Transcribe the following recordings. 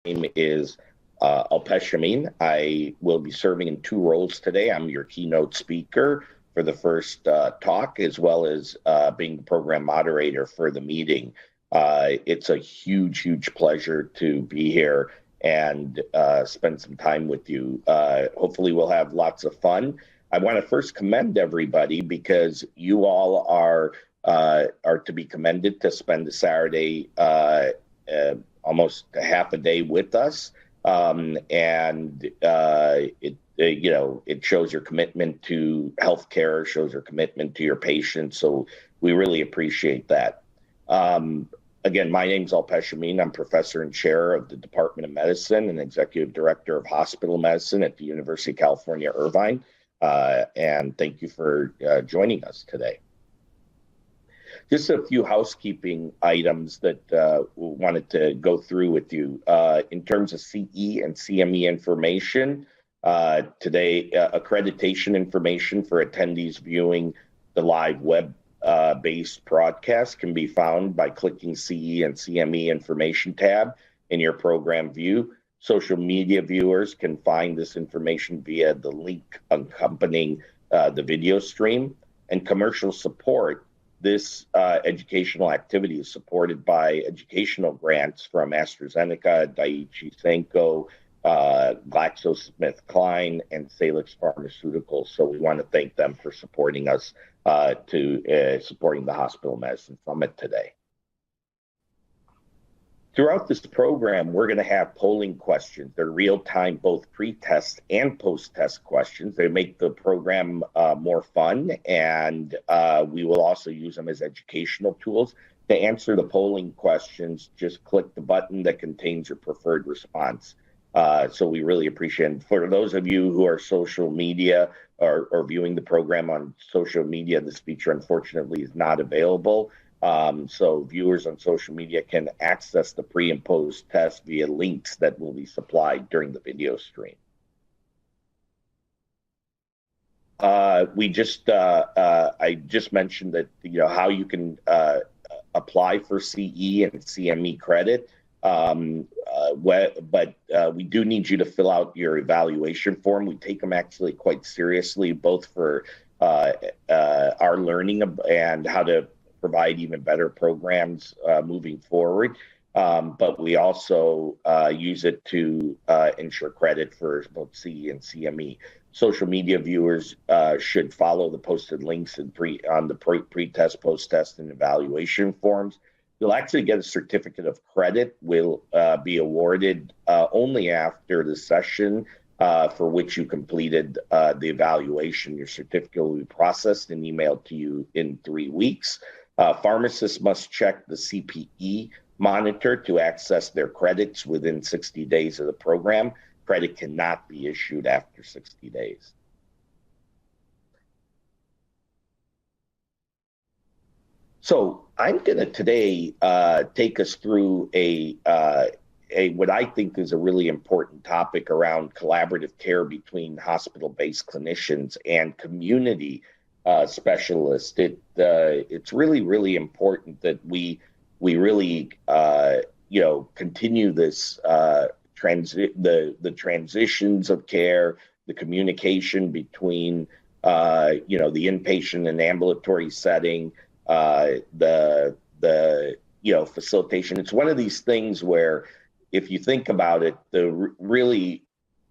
name is Alpesh Amin. I will be serving in two roles today. I'm your keynote speaker for the first talk, as well as being the program moderator for the meeting. It's a huge, huge pleasure to be here and spend some time with you. Hopefully we'll have lots of fun. I want to first commend everybody because you all are to be commended to spend the Saturday almost half a day with us. It shows your commitment to healthcare, shows your commitment to your patients. So we really appreciate that. Again, my name's Alpesh Amin. I'm professor and chair of the Department of Medicine and executive director of hospital medicine at the University of California, Irvine. And thank you for joining us today. Just a few housekeeping items that we wanted to go through with you. In terms of CE and CME information, today, accreditation information for attendees viewing the live web-based broadcast can be found by clicking CE and CME information tab in your program view. Social media viewers can find this information via the link accompanying the video stream. And commercial support. This educational activity is supported by educational grants from AstraZeneca, Daiichi Sankyo, GlaxoSmithKline, and Salix Pharmaceuticals. So we want to thank them for supporting us supporting the Hospital Medicine Summit today. Throughout this program, we're going to have polling questions. They're real-time, both pre-test and post-test questions. They make the program more fun, and we will also use them as educational tools. To answer the polling questions, just click the button that contains your preferred response. So we really appreciate it. For those of you who are social media or viewing the program on social media, this feature unfortunately is not available. So viewers on social media can access the pre and post test via links that will be supplied during the video stream. I just mentioned that how you can apply for CE and CME credit, but we do need you to fill out your evaluation form. We take them actually quite seriously, both for our learning and how to provide even better programs moving forward. But we also use it to ensure credit for both CE and CME. Social media viewers should follow the posted links on the pre-test, post-test, and evaluation forms. You'll actually get a certificate of credit, will be awarded only after the session for which you completed the evaluation. Your certificate will be processed and emailed to you in 3 weeks. Pharmacists must check the CPE monitor to access their credits within 60 days of the program. Credit cannot be issued after 60 days. So I'm going to today take us through what I think is a really important topic around collaborative care between hospital-based clinicians and community specialists. It's really, really important that we really continue this the transitions of care, the communication between the inpatient and ambulatory setting, the facilitation. It's one of these things where, if you think about it, really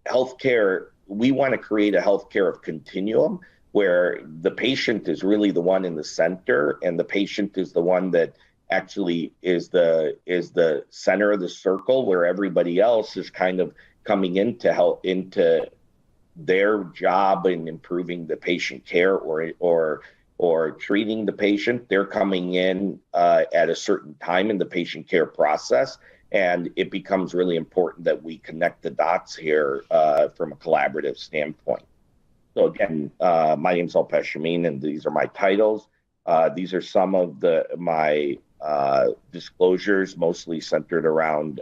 healthcare, we want to create a healthcare of continuum, where the patient is really the one in the center, and the patient is the one that actually is the center of the circle, where everybody else is kind of coming into their job in improving the patient care or treating the patient. They're coming in at a certain time in the patient care process, and it becomes really important that we connect the dots here from a collaborative standpoint. So again, my name is Alpesh Amin, and these are my titles. These are some of my disclosures, mostly centered around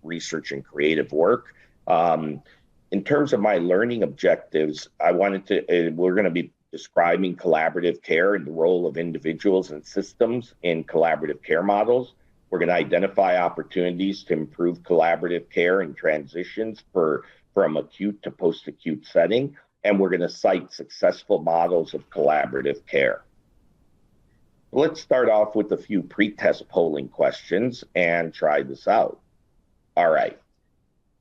research and creative work. In terms of my learning objectives, we're going to be describing collaborative care and the role of individuals and systems in collaborative care models. We're going to identify opportunities to improve collaborative care and transitions from acute to post-acute setting, and we're going to cite successful models of collaborative care. Let's start off with a few pre-test polling questions and try this out. All right.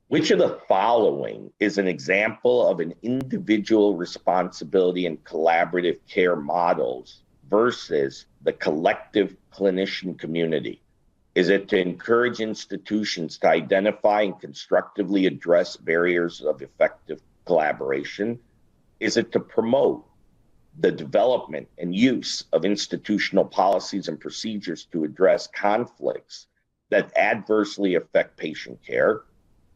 Which of the following is an example of an individual responsibility and collaborative care models versus the collective clinician community? Is it to encourage institutions to identify and constructively address barriers of effective collaboration? Is it to promote the development and use of institutional policies and procedures to address conflicts that adversely affect patient care?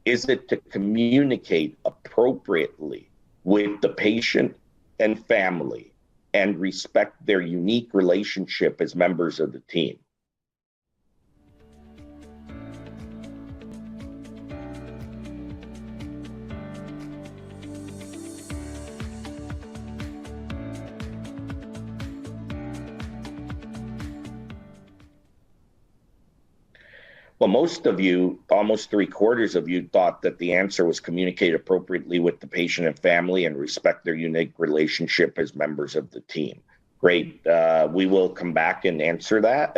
Is it to communicate appropriately with the patient and family and respect their unique relationship as members of the team? Well, most of you, almost 3/4 of you, thought that the answer was communicate appropriately with the patient and family and respect their unique relationship as members of the team. Great. We will come back and answer that.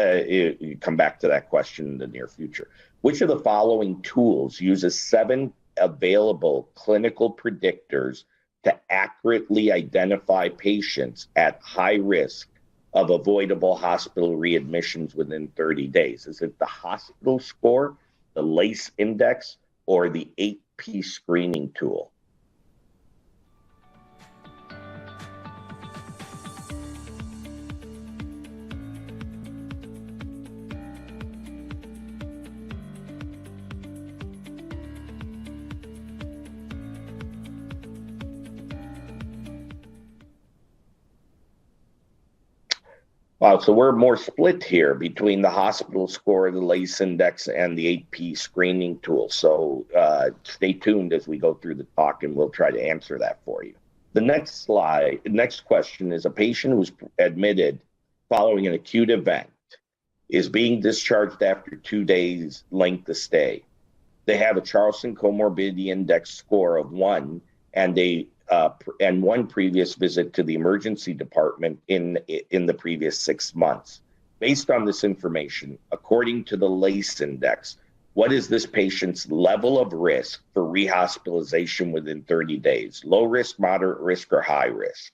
Come back to that question in the near future. Which of the following tools uses 7 available clinical predictors to accurately identify patients at high risk of avoidable hospital readmissions within 30 days? Is it the hospital score, the LACE index, or the 8P screening tool? Wow, so we're more split here between the hospital score, the LACE index, and the 8P screening tool. So stay tuned as we go through the talk, and we'll try to answer that for you. The next question is: a patient who's admitted following an acute event is being discharged after 2 days length of stay. They have a Charlson Comorbidity Index score of 1 and one previous visit to the emergency department in the previous 6 months. Based on this information, according to the LACE index, what is this patient's level of risk for rehospitalization within 30 days? Low risk, moderate risk, or high risk?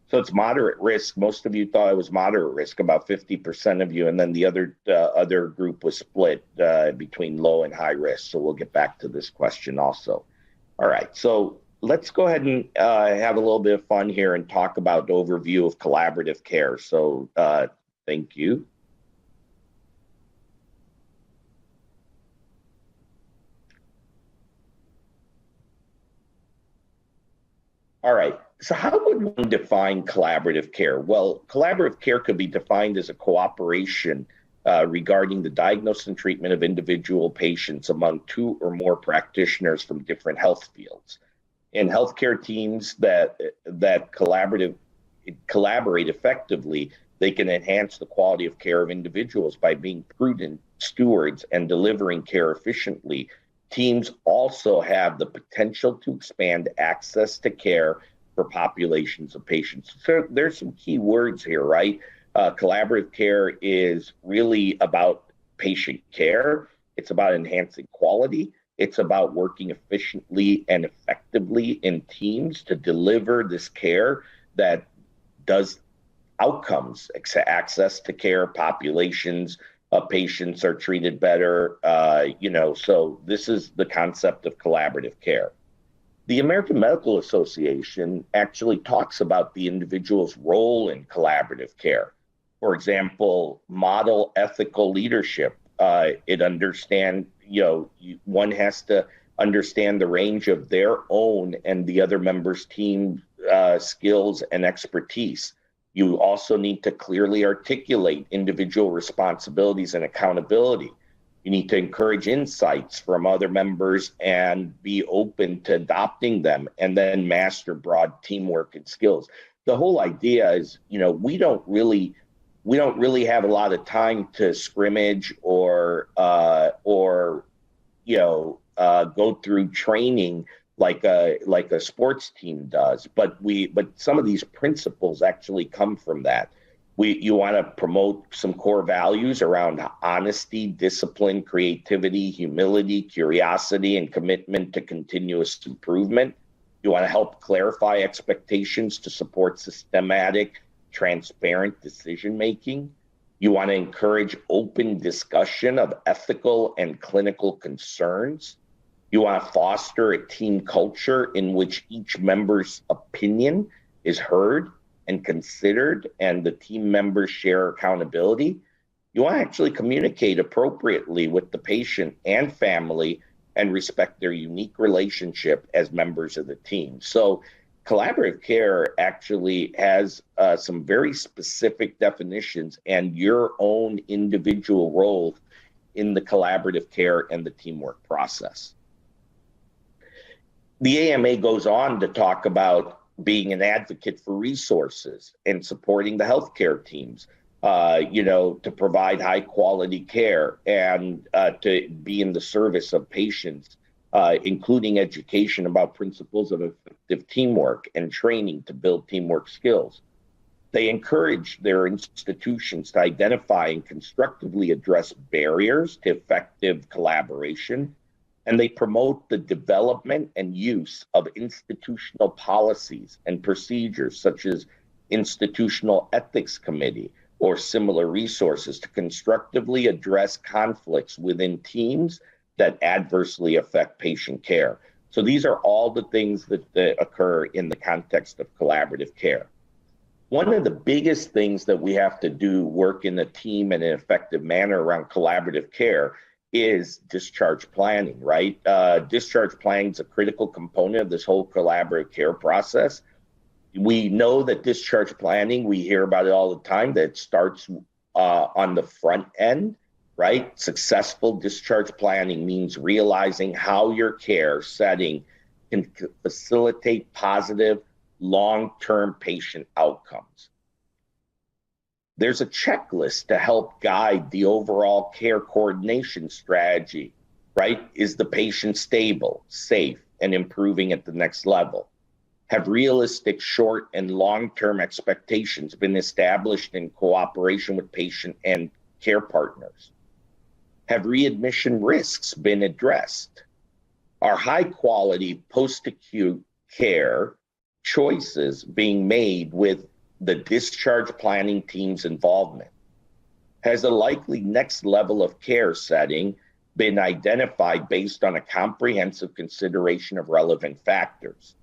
So it's moderate risk. Most of you thought it was moderate risk, about 50% of you, and then the other group was split between low and high risk. So we'll get back to this question also. All right, so let's go ahead and have a little bit of fun here and talk about the overview of collaborative care. So thank you. All right. So how would one define collaborative care? Well, collaborative care could be defined as a cooperation regarding the diagnosis and treatment of individual patients among 2 or more practitioners from different health fields. In healthcare teams that collaborate effectively, they can enhance the quality of care of individuals by being prudent stewards and delivering care efficiently. Teams also have the potential to expand access to care for populations of patients. So there's some key words here, right? Collaborative care is really about patient care. It's about enhancing quality. It's about working efficiently and effectively in teams to deliver this care that does outcomes, access to care, populations of patients are treated better. So this is the concept of collaborative care. The American Medical Association actually talks about the individual's role in collaborative care. For example, model ethical leadership. One has to understand the range of their own and the other members' team skills and expertise. You also need to clearly articulate individual responsibilities and accountability. You need to encourage insights from other members and be open to adopting them, and then master broad teamwork and skills. The whole idea is, we don't really have a lot of time to scrimmage or go through training like a sports team does. But some of these principles actually come from that. You want to promote some core values around honesty, discipline, creativity, humility, curiosity, and commitment to continuous improvement. You want to help clarify expectations to support systematic, transparent decision-making. You want to encourage open discussion of ethical and clinical concerns. You want to foster a team culture in which each member's opinion is heard and considered, and the team members share accountability. You want to actually communicate appropriately with the patient and family and respect their unique relationship as members of the team. So collaborative care actually has some very specific definitions and your own individual role in the collaborative care and the teamwork process. The AMA goes on to talk about being an advocate for resources and supporting the healthcare teams, to provide high quality care and to be in the service of patients, including education about principles of effective teamwork and training to build teamwork skills. They encourage their institutions to identify and constructively address barriers to effective collaboration, and they promote the development and use of institutional policies and procedures such as institutional ethics committee or similar resources to constructively address conflicts within teams that adversely affect patient care. So these are all the things that occur in the context of collaborative care. One of the biggest things that we have to do work in a team in an effective manner around collaborative care is discharge planning, right? Discharge planning is a critical component of this whole collaborative care process. We know that discharge planning, we hear about it all the time, that it starts on the front end, right? Successful discharge planning means realizing how your care setting can facilitate positive long-term patient outcomes. There's a checklist to help guide the overall care coordination strategy, right? Is the patient stable, safe, and improving at the next level? Have realistic short and long-term expectations been established in cooperation with patient and care partners? Have readmission risks been addressed? Are high-quality post-acute care choices being made with the discharge planning team's involvement? Has a likely next level of care setting been identified based on a comprehensive consideration of relevant factors?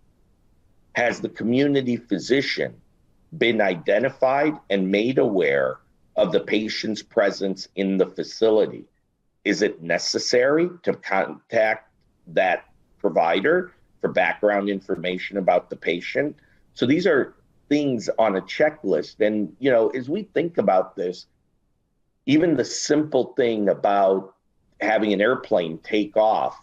Has the community physician been identified and made aware of the patient's presence in the facility? Is it necessary to contact that provider for background information about the patient? So these are things on a checklist. And, as we think about this, even the simple thing about having an airplane take off,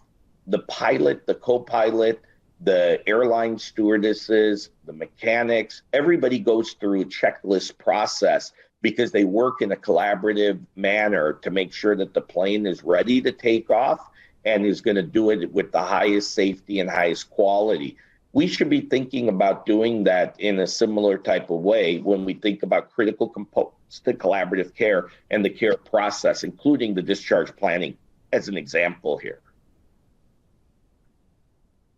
the pilot, the co-pilot, the airline stewardesses, the mechanics, everybody goes through a checklist process because they work in a collaborative manner to make sure that the plane is ready to take off and is going to do it with the highest safety and highest quality. We should be thinking about doing that in a similar type of way when we think about critical components to collaborative care and the care process, including the discharge planning as an example here.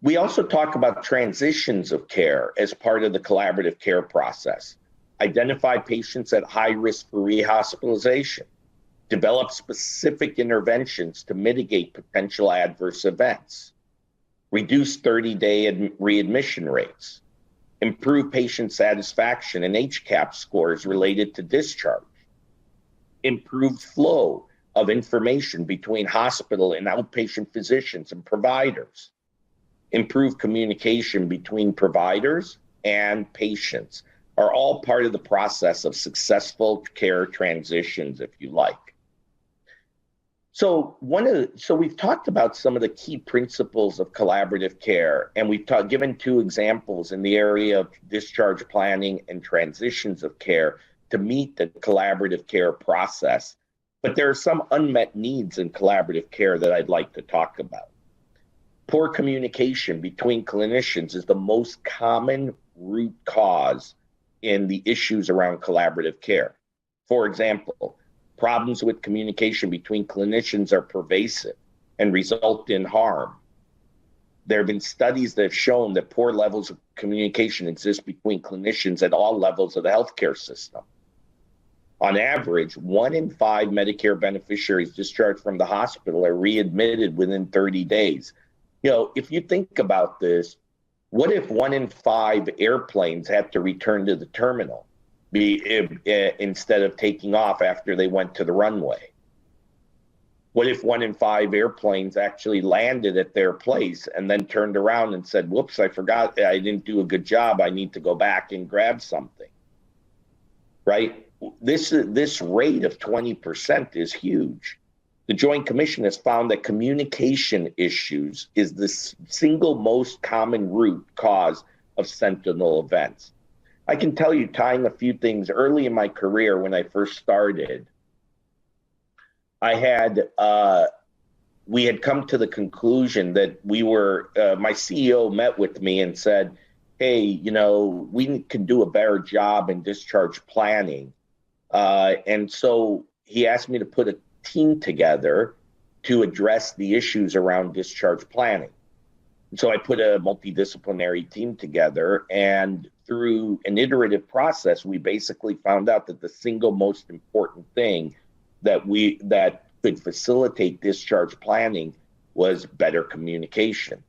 We also talk about transitions of care as part of the collaborative care process. Identify patients at high risk for rehospitalization. Develop specific interventions to mitigate potential adverse events. Reduce 30-day readmission rates. Improve patient satisfaction and HCAHPS scores related to discharge. Improve flow of information between hospital and outpatient physicians and providers. Improve communication between providers and patients are all part of the process of successful care transitions, if you like. So we've talked about some of the key principles of collaborative care, and we've given two examples in the area of discharge planning and transitions of care to meet the collaborative care process. But there are some unmet needs in collaborative care that I'd like to talk about. Poor communication between clinicians is the most common root cause in the issues around collaborative care. For example, problems with communication between clinicians are pervasive and result in harm. There have been studies that have shown that poor levels of communication exist between clinicians at all levels of the healthcare system. On average, 1 in 5 Medicare beneficiaries discharged from the hospital are readmitted within 30 days. If you think about this, what if 1 in 5 airplanes had to return to the terminal instead of taking off after they went to the runway? What if 1 in 5 airplanes actually landed at their place and then turned around and said, whoops, I forgot, I didn't do a good job, I need to go back and grab something, right? This rate of 20% is huge. The Joint Commission has found that communication issues is the single most common root cause of sentinel events. I can tell you, tying a few things early in my career when I first started, we had come to the conclusion that my CEO met with me and said, hey, we can do a better job in discharge planning. And so he asked me to put a team together to address the issues around discharge planning. And so I put a multidisciplinary team together, and through an iterative process, we basically found out that the single most important thing that could facilitate discharge planning was better communication.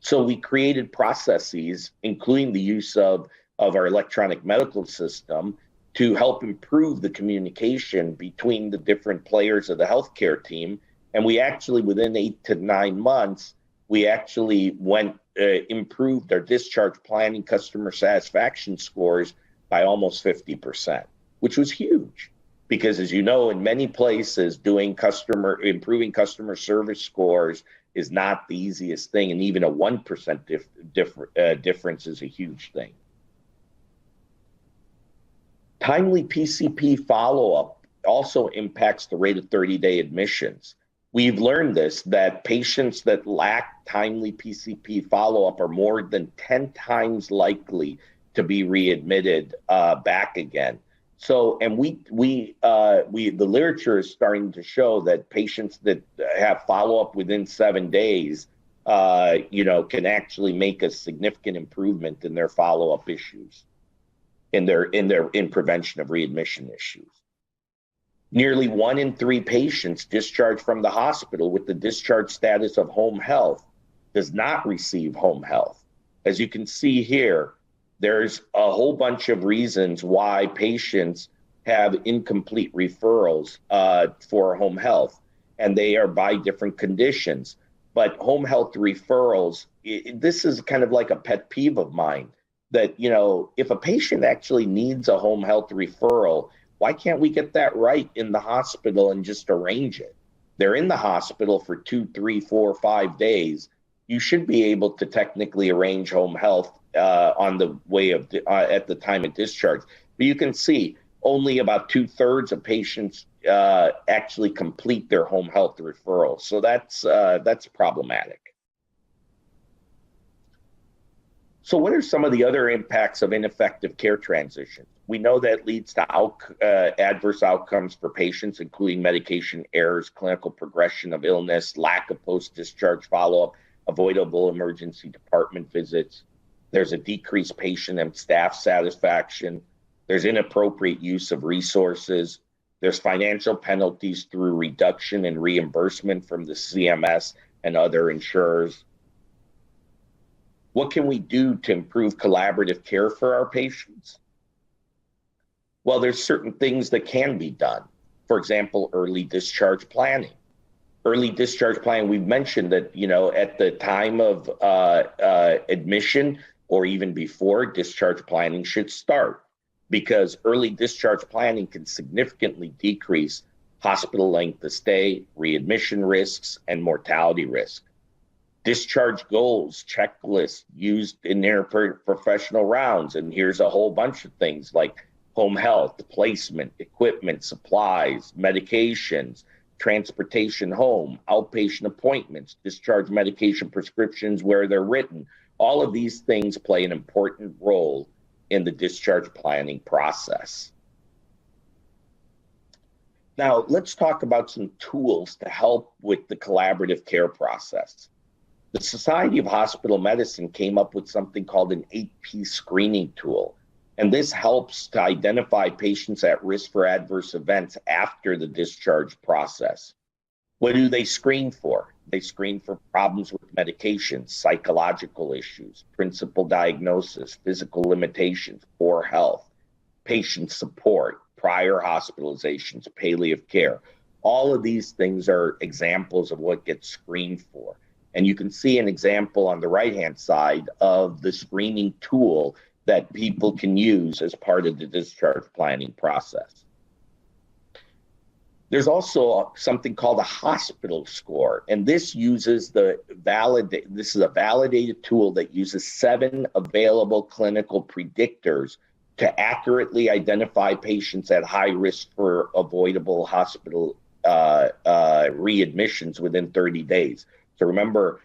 So we created processes, including the use of our electronic medical system, to help improve the communication between the different players of the healthcare team. And we actually, within 8 to 9 months, we actually improved our discharge planning customer satisfaction scores by almost 50%, which was huge. Because as you know, in many places, improving customer service scores is not the easiest thing. And even a 1% difference is a huge thing. Timely PCP follow-up also impacts the rate of 30-day admissions. We've learned that patients that lack timely PCP follow-up are more than 10 times likely to be readmitted back again. So, and the literature is starting to show that patients that have follow-up within 7 days, can actually make a significant improvement in their follow-up issues, in prevention of readmission issues. Nearly 1 in 3 patients discharged from the hospital with the discharge status of home health does not receive home health. As you can see here, there's a whole bunch of reasons why patients have incomplete referrals for home health, and they are by different conditions. But home health referrals, this is kind of like a pet peeve of mine, that, if a patient actually needs a home health referral, why can't we get that right in the hospital and just arrange it? They're in the hospital for 2, 3, 4, 5 days. You should be able to technically arrange home health on the way of at the time of discharge. But you can see only about 2/3 of patients actually complete their home health referral. So that's problematic. So what are some of the other impacts of ineffective care transitions? We know that leads to adverse outcomes for patients, including medication errors, clinical progression of illness, lack of post-discharge follow-up, avoidable emergency department visits. There's a decreased patient and staff satisfaction. There's inappropriate use of resources. There's financial penalties through reduction in reimbursement from the CMS and other insurers. What can we do to improve collaborative care for our patients? Well, there's certain things that can be done. For example, early discharge planning. Early discharge planning, we've mentioned that, at the time of admission or even before, discharge planning should start. because early discharge planning can significantly decrease hospital length of stay, readmission risks, and mortality risk. Discharge goals, checklists used in their professional rounds. And here's a whole bunch of things like home health, placement, equipment, supplies, medications, transportation home, outpatient appointments, discharge medication prescriptions where they're written. All of these things play an important role in the discharge planning process. Now, let's talk about some tools to help with the collaborative care process. The Society of Hospital Medicine came up with something called an 8P screening tool. And this helps to identify patients at risk for adverse events after the discharge process. What do they screen for? They screen for problems with medications, psychological issues, principal diagnosis, physical limitations, poor health, patient support, prior hospitalizations, palliative care. All of these things are examples of what gets screened for. And you can see an example on the right-hand side of the screening tool that people can use as part of the discharge planning process. There's also something called a hospital score, and this uses this is a validated tool that uses 7 available clinical predictors to accurately identify patients at high risk for avoidable hospital readmissions within 30 days. So remember,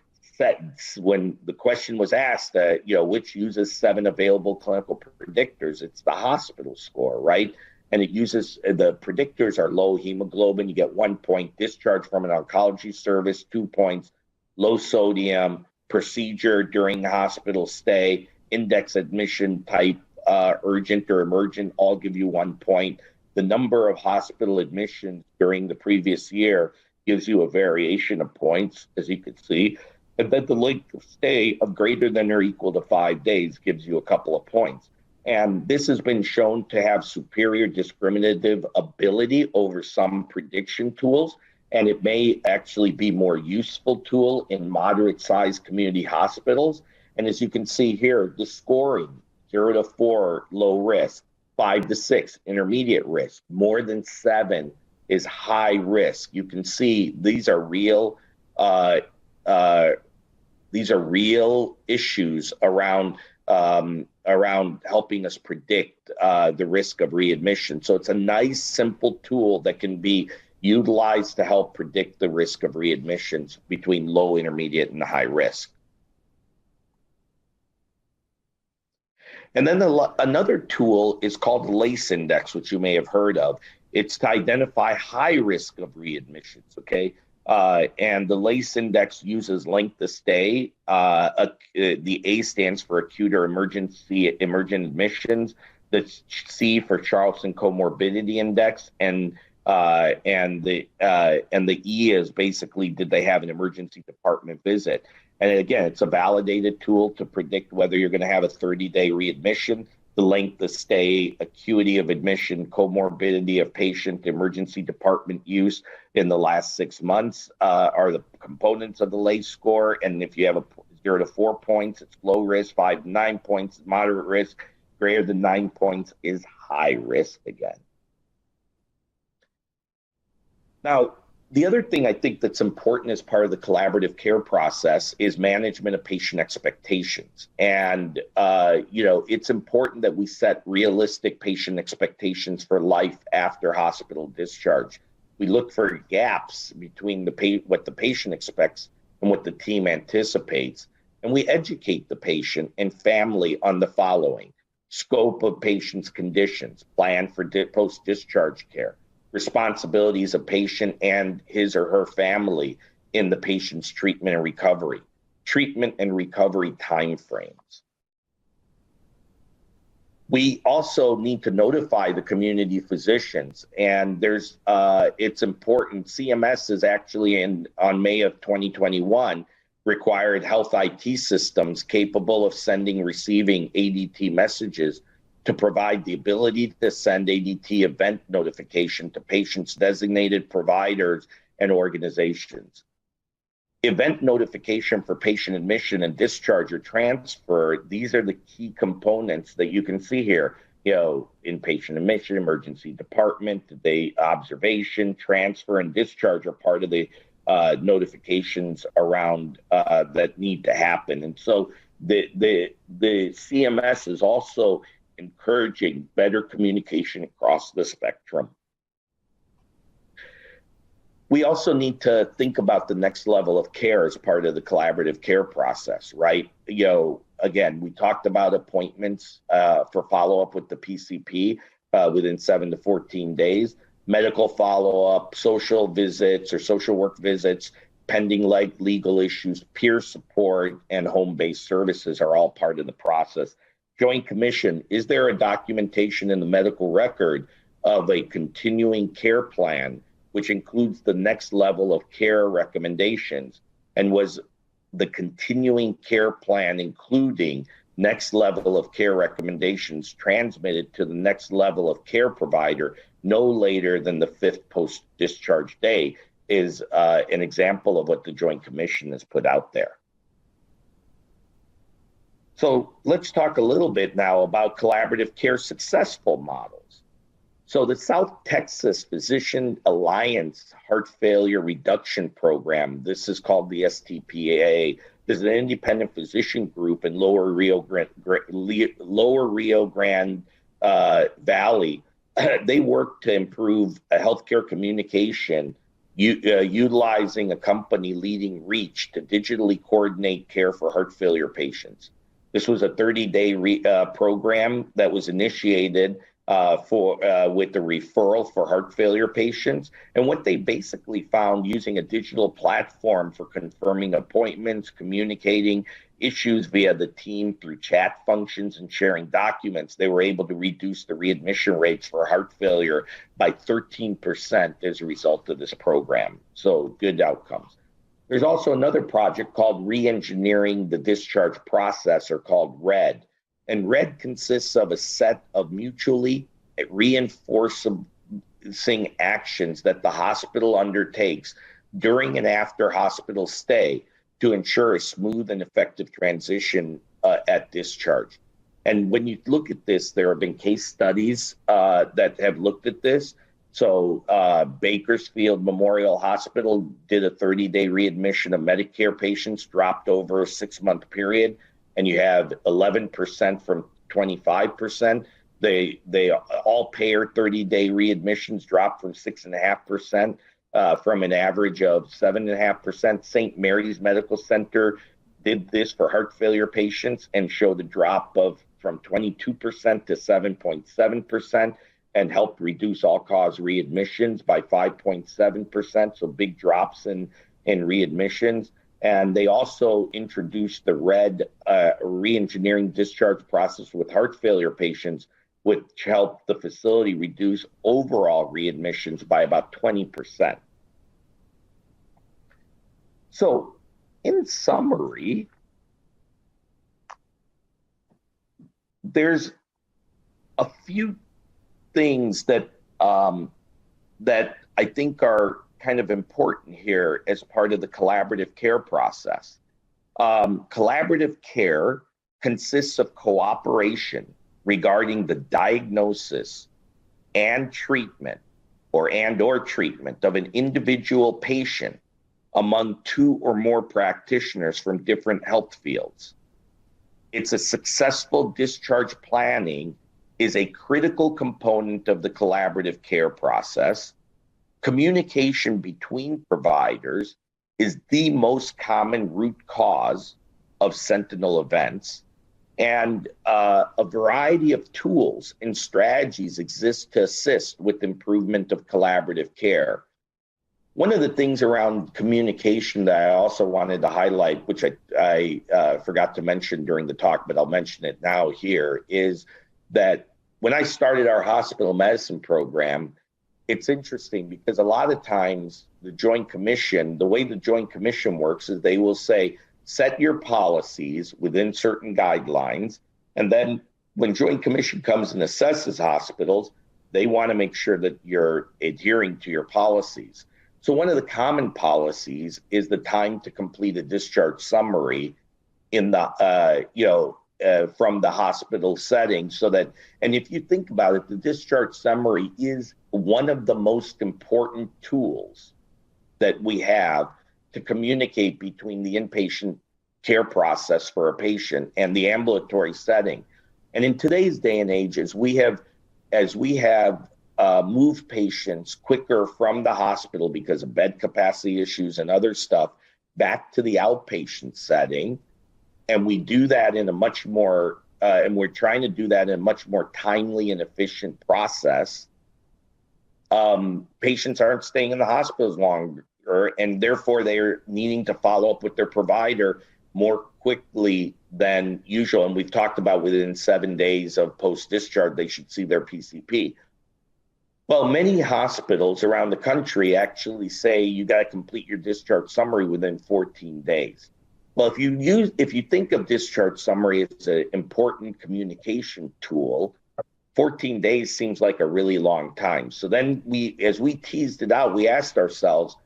when the question was asked, which uses 7 available clinical predictors, it's the hospital score, right? And it uses, the predictors are low hemoglobin, you get 1 point, discharge from an oncology service, 2 points, low sodium, procedure during hospital stay, index admission type, urgent or emergent, all give you 1 point. The number of hospital admissions during the previous year gives you a variation of points, as you can see. And then the length of stay of greater than or equal to 5 days gives you a couple of points. And this has been shown to have superior discriminative ability over some prediction tools. And it may actually be more useful tool in moderate-sized community hospitals. And as you can see here, the scoring, 0 to 4, low risk, 5 to 6, intermediate risk, more than 7 is high risk. You can see these are real issues around helping us predict the risk of readmission. So it's a nice, simple tool that can be utilized to help predict the risk of readmissions between low, intermediate, and high risk. And then another tool is called the LACE index, which you may have heard of. It's to identify high risk of readmissions, okay? And the LACE index uses length of stay. The A stands for acute or emergent admissions. The C for Charlson Comorbidity Index, and the E is basically, did they have an emergency department visit? And again, it's a validated tool to predict whether you're going to have a 30-day readmission. The length of stay, acuity of admission, comorbidity of patient, emergency department use in the last 6 months are the components of the LACE score. And if you have a 0 to 4 points, it's low risk, 5 to 9 points, moderate risk, greater than 9 points is high risk again. Now, the other thing I think that's important as part of the collaborative care process is management of patient expectations. And, it's important that we set realistic patient expectations for life after hospital discharge. We look for gaps between what the patient expects and what the team anticipates. And we educate the patient and family on the following: scope of patient's conditions, plan for post-discharge care, responsibilities of patient and his or her family in the patient's treatment and recovery timeframes. We also need to notify the community physicians, and it's important. CMS is actually on May of 2021 required health IT systems capable of sending, receiving ADT messages to provide the ability to send ADT event notification to patients, designated providers, and organizations. Event notification for patient admission and discharge or transfer, these are the key components that you can see here. Inpatient admission, emergency department, they observation, transfer, and discharge are part of the notifications around that need to happen. And so the CMS is also encouraging better communication across the spectrum. We also need to think about the next level of care as part of the collaborative care process, right? Again, we talked about appointments for follow-up with the PCP within 7 to 14 days, medical follow-up, social visits or social work visits, pending legal issues, peer support, and home-based services are all part of the process. Joint Commission, is there a documentation in the medical record of a continuing care plan, which includes the next level of care recommendations? And was the continuing care plan, including next level of care recommendations, transmitted to the next level of care provider no later than the 5th post-discharge day? Is an example of what the Joint Commission has put out there. So let's talk a little bit now about collaborative care successful models. So the South Texas Physician Alliance Heart Failure Reduction Program, this is called the STPA, is an independent physician group in Lower Rio Grande Valley. They work to improve healthcare communication utilizing a company leading reach to digitally coordinate care for heart failure patients. This was a 30-day program that was initiated with the referral for heart failure patients. And what they basically found, using a digital platform for confirming appointments, communicating issues via the team through chat functions, and sharing documents, they were able to reduce the readmission rates for heart failure by 13% as a result of this program. So good outcomes. There's also another project called Reengineering the Discharge Process, or called RED. And RED consists of a set of mutually reinforcing actions that the hospital undertakes during and after hospital stay to ensure a smooth and effective transition at discharge. And when you look at this, there have been case studies that have looked at this. So Bakersfield Memorial Hospital did a 30-day readmission of Medicare patients, dropped over a 6-month period, and you have 11% from 25%. They all payer 30-day readmissions dropped from 6.5%. From an average of 7.5%. St. Mary's Medical Center did this for heart failure patients and showed a drop from 22% to 7.7%, and helped reduce all-cause readmissions by 5.7%, so big drops in readmissions. And they also introduced the RED reengineering discharge process with heart failure patients, which helped the facility reduce overall readmissions by about 20%. So, in summary, there's a few things that that I think are kind of important here as part of the collaborative care process. Collaborative care consists of cooperation regarding the diagnosis and treatment or treatment of an individual patient among 2 or more practitioners from different health fields. It's a successful discharge planning is a critical component of the collaborative care process. Communication between providers is the most common root cause of sentinel events. And a variety of tools and strategies exist to assist with improvement of collaborative care. One of the things around communication that I also wanted to highlight, which I forgot to mention during the talk, but I'll mention it now here, is that when I started our hospital medicine program, it's interesting because a lot of times the Joint Commission, the way the Joint Commission works is they will say, set your policies within certain guidelines. And then when Joint Commission comes and assesses hospitals, they want to make sure that you're adhering to your policies. So one of the common policies is the time to complete a discharge summary in the, from the hospital setting, so that, and if you think about it, the discharge summary is one of the most important tools that we have to communicate between the inpatient care process for a patient and the ambulatory setting. And in today's day and age, as we have moved patients quicker from the hospital because of bed capacity issues and other stuff back to the outpatient setting, and we do that in a much more, and we're trying to do that in a much more timely and efficient process, patients aren't staying in the hospitals longer, and therefore they're needing to follow up with their provider more quickly than usual. And we've talked about within 7 days of post-discharge, they should see their PCP. Well, many hospitals around the country actually say you got to complete your discharge summary within 14 days. Well, if you think of discharge summary as an important communication tool, 14 days seems like a really long time. So then as we teased it out, we asked ourselves,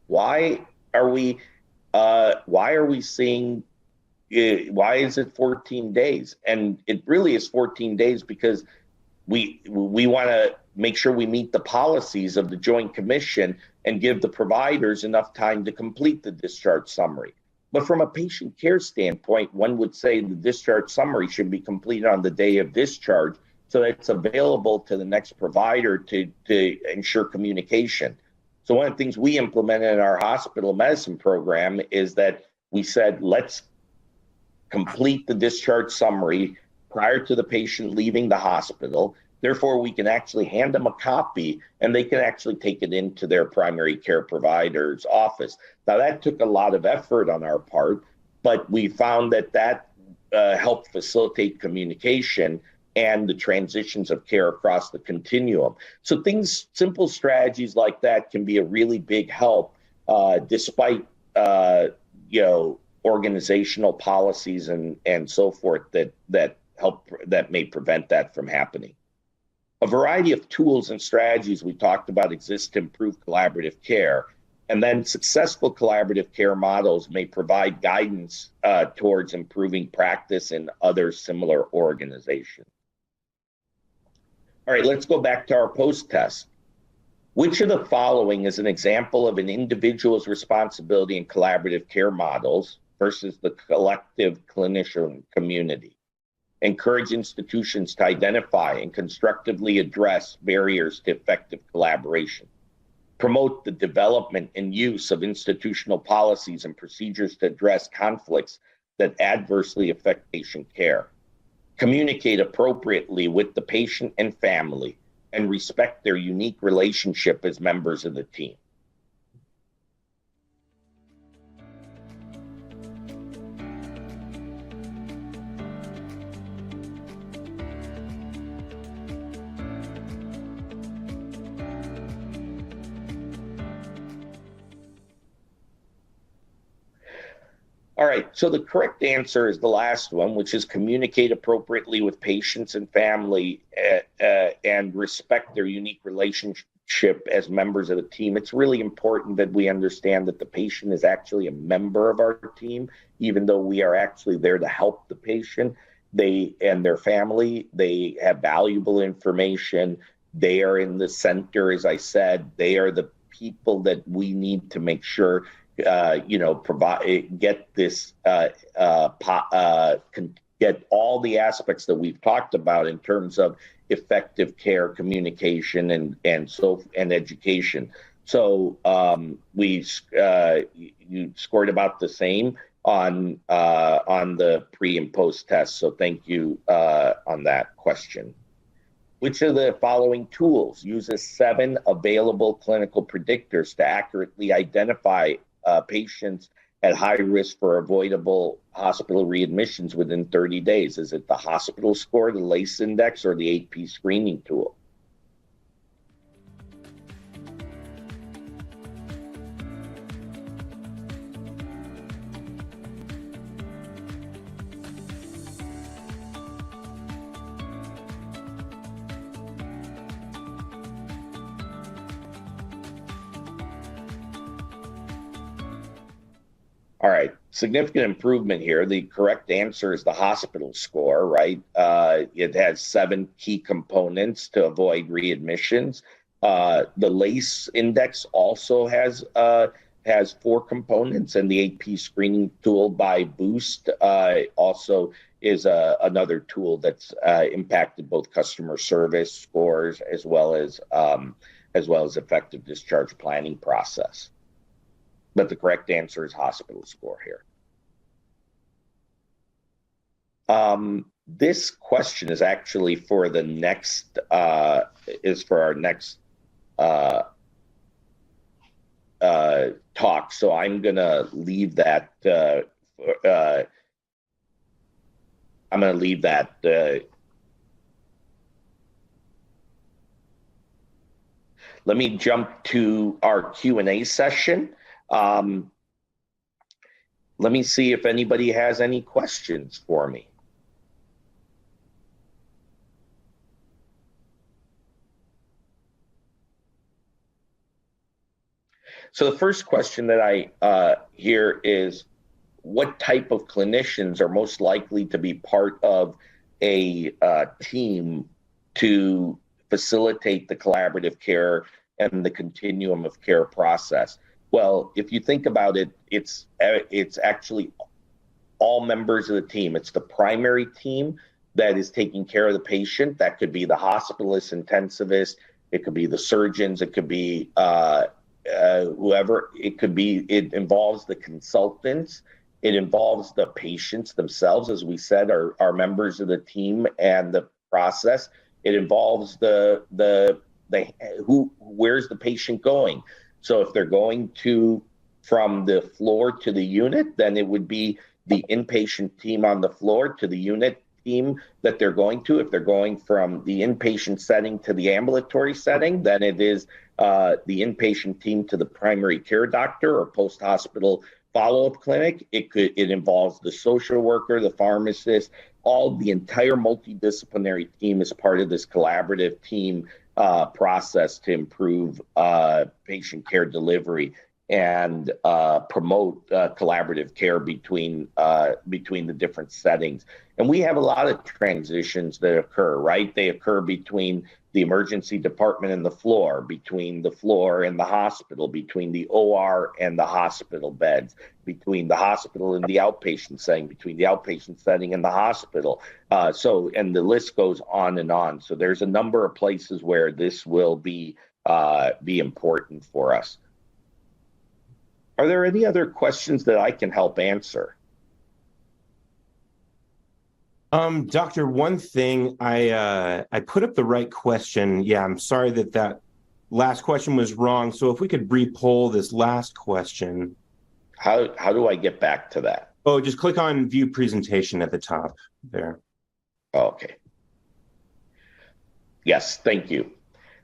why is it 14 days? And it really is 14 days because we want to make sure we meet the policies of the Joint Commission and give the providers enough time to complete the discharge summary. But from a patient care standpoint, one would say the discharge summary should be completed on the day of discharge so that it's available to the next provider to ensure communication. So one of the things we implemented in our hospital medicine program is that we said, let's complete the discharge summary prior to the patient leaving the hospital. Therefore, we can actually hand them a copy and they can actually take it into their primary care provider's office. Now, that took a lot of effort on our part, but we found that helped facilitate communication and the transitions of care across the continuum. So simple strategies like that can be a really big help, despite organizational policies and so forth that may prevent that from happening. A variety of tools and strategies we talked about exist to improve collaborative care, and then successful collaborative care models may provide guidance towards improving practice in other similar organizations. All right, let's go back to our post-test. Which of the following is an example of an individual's responsibility in collaborative care models versus the collective clinician community? Encourage institutions to identify and constructively address barriers to effective collaboration. Promote the development and use of institutional policies and procedures to address conflicts that adversely affect patient care. Communicate appropriately with the patient and family and respect their unique relationship as members of the team. All right, so the correct answer is the last one, which is communicate appropriately with patients and family and respect their unique relationship as members of the team. It's really important that we understand that the patient is actually a member of our team, even though we are actually there to help the patient. They and their family, they have valuable information. They are in the center, as I said. They are the people that we need to make sure get all the aspects that we've talked about in terms of effective care, communication, and education. So you scored about the same on the pre and post test. So thank you on that question. Which of the following tools uses 7 available clinical predictors to accurately identify patients at high risk for avoidable hospital readmissions within 30 days? Is it the hospital score, the LACE index, or the 8P screening tool? All right, significant improvement here. The correct answer is the hospital score, right? It has 7 key components to avoid readmissions. The LACE index also has 4 components, and the AP screening tool by Boost also is another tool that's impacted both customer service scores as well as effective discharge planning process. But the correct answer is hospital score here. This question is actually for the next our next talk. So I'm gonna leave that. I'm gonna leave that. Let me jump to our Q&A session. Let me see if anybody has any questions for me. So the first question that I hear is, what type of clinicians are most likely to be part of a team to facilitate the collaborative care and the continuum of care process? Well, if you think about it, it's actually all members of the team. It's the primary team that is taking care of the patient. That could be the hospitalist, intensivist. It could be the surgeons. It could be whoever. It involves the consultants. It involves the patients themselves, as we said, are members of the team and the process. It involves where's the patient going? So if they're going from the floor to the unit, then it would be the inpatient team on the floor to the unit team that they're going to. If they're going from the inpatient setting to the ambulatory setting, then it is the inpatient team to the primary care doctor or post-hospital follow-up clinic. It involves the social worker, the pharmacist, the entire multidisciplinary team is part of this collaborative team process to improve patient care delivery and promote collaborative care between the different settings. And we have a lot of transitions that occur, right? They occur between the emergency department and the floor, between the floor and the hospital, between the OR and the hospital beds, between the hospital and the outpatient setting, between the outpatient setting and the hospital. And the list goes on and on. So there's a number of places where this will be important for us. Are there any other questions that I can help answer? Doctor, one thing, I put up the right question. Yeah, I'm sorry that last question was wrong. So if we could re-poll this last question. How do I get back to that? Oh, just click on view presentation at the top there. Okay. Yes, thank you.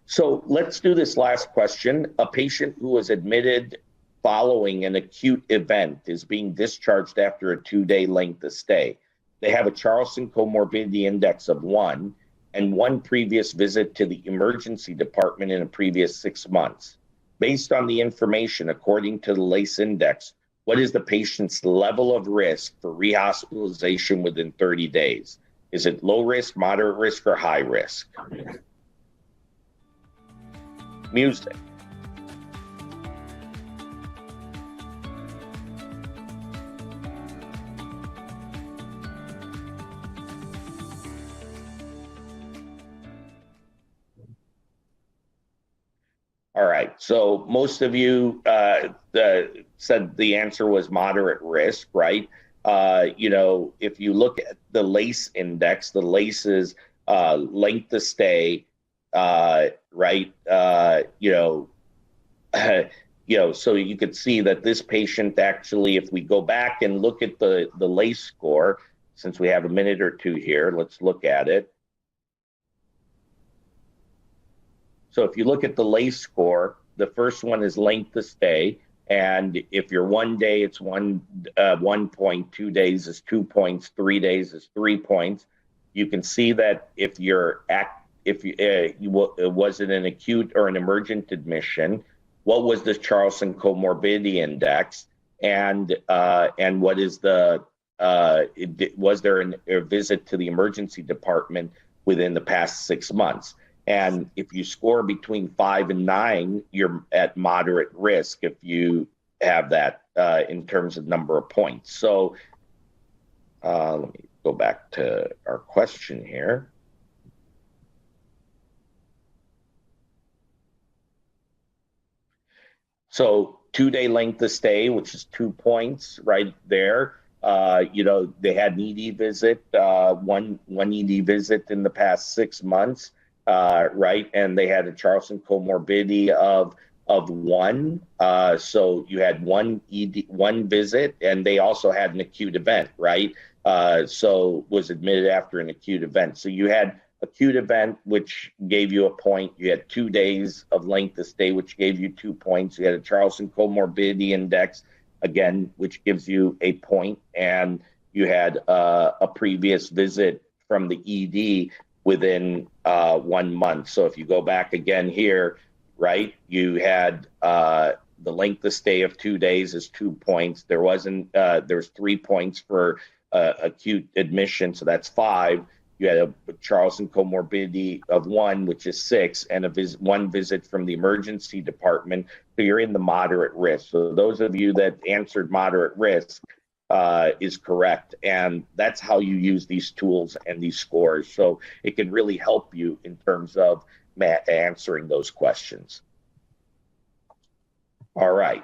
So let's do this last question. A patient who was admitted following an acute event is being discharged after a 2-day length of stay. They have a Charlson comorbidity index of 1 and 1 previous visit to the emergency department in a previous 6 months. Based on the information, according to the LACE index, what is the patient's level of risk for rehospitalization within 30 days? Is it low risk, moderate risk, or high risk? Music. All right, so most of you said the answer was moderate risk, right? If you look at the LACE index, the LACE is length of stay, right? So you could see that this patient actually, if we go back and look at the LACE score, since we have a minute or two here, let's look at it. So if you look at the LACE score, the first one is length of stay. And if you're 1 day, it's 1 point, 2 days is 2 points, 3 days is 3 points. You can see that if was it an acute or an emergent admission, what was the Charlson comorbidity index? and what is the was there a visit to the emergency department within the past 6 months? And if you score between 5 and 9, you're at moderate risk if you have that in terms of number of points. So let me go back to our question here. So 2-day length of stay, which is 2 points right there. They had an ED visit, one ED visit in the past 6 months, right? And they had a Charleston comorbidity of 1. So you had one visit, and they also had an acute event, right? So was admitted after an acute event. So you had acute event, which gave you a point. You had 2 days of length of stay, which gave you 2 points. You had a Charleston comorbidity index, again, which gives you a point. And you had a previous visit from the ED within 1 month. So if you go back again here, right, you had the length of stay of 2 days is 2 points. There's 3 points for acute admission, so that's 5. You had a Charleston comorbidity of 1, which is 6, and one visit from the emergency department. So you're in the moderate risk. So those of you that answered moderate risk is correct. And that's how you use these tools and these scores. So it can really help you in terms of answering those questions. All right.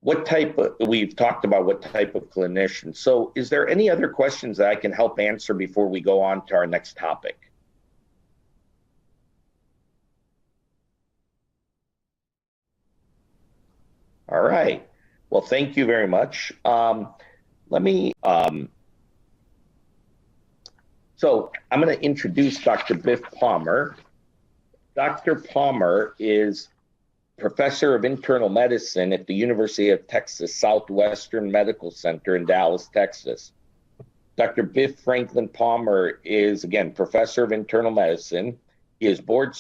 We've talked about what type of clinician. So is there any other questions that I can help answer before we go on to our next topic? All right. Well, thank you very much. So I'm going to introduce Dr. Biff Palmer. Dr. Palmer is Professor of Internal Medicine at the University of Texas Southwestern Medical Center in Dallas, Texas. Dr. Biff Franklin Palmer is, again, Professor of Internal Medicine. He is board